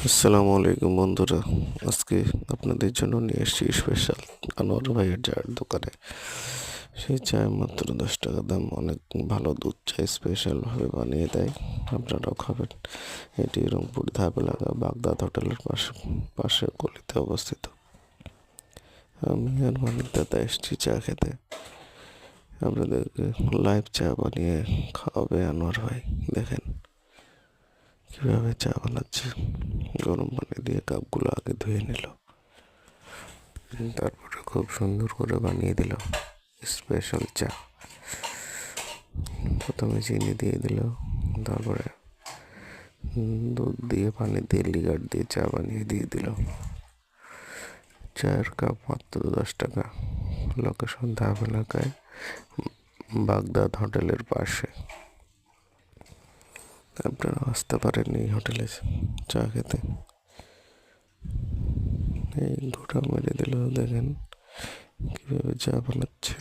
আসসালামু আলাইকুম বন্ধুরা। আজকে আপনাদের জন্য নিয়ে এসেছি স্পেশাল আনোয়ার ভাইয়ের চায়ের দোকানে। সেই চায় মাত্র 10 টাকা দাম, অনেক ভালো দুধ চা স্পেশালভাবে বানিয়ে দেয়, আপনারাও খাবেন। এটি রংপুর ধাপ এলাকা বাগদাদ হোটেলের পাশে গলিতে অবস্থিত। আমি আর মানিক দাদা এসেছি চা খেতে। আপনাদেরকে লাইভ চা বানিয়ে খাওয়াবে আনোয়ার ভাই। দেখেন কীভাবে চা বানাচ্ছে। গরম পানি দিয়ে কাপগুলো আগে ধুয়ে নিল, তারপরে খুব সুন্দর করে বানিয়ে দিল স্পেশাল চা। প্রথমে চিনি দিয়ে দিল, তারপরে দুধ দিয়ে পানি দিয়ে লিকার দিয়ে চা বানিয়ে দিয়ে দিল। চায়ের কাপ মাত্র 10 টাকা। লোকেশন ধাপ এলাকায় বাগদাদ হোটেলের পাশে। আপনারা আসতে পারেন এই হোটেলে চা খেতে। এই ঘোড়া মেরে দিল, দেখেন কীভাবে চা বানাচ্ছে।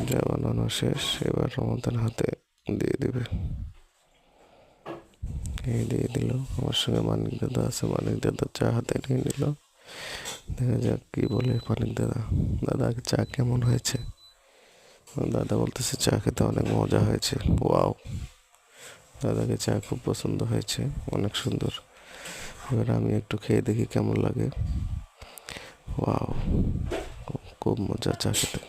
চা বানানো শেষ, এবার আমাদের হাতে দিয়ে দিবে। এই দিয়ে দিল। আমার সঙ্গে মানিক দাদা আছে, মানিক দাদা চা হাতে নিয়ে নিল। দেখা যাক কি বলে মানিক দাদা। দাদা চা কেমন হয়েছে? দাদা বলতেছে চা খেতে অনেক মজা হয়েছে। ওয়াও, দাদাকে চা খুব পছন্দ হয়েছে, অনেক সুন্দর। এবার আমি একটু খেয়ে দেখি কেমন লাগে। ওয়াও, খুব মজা চা খেতে।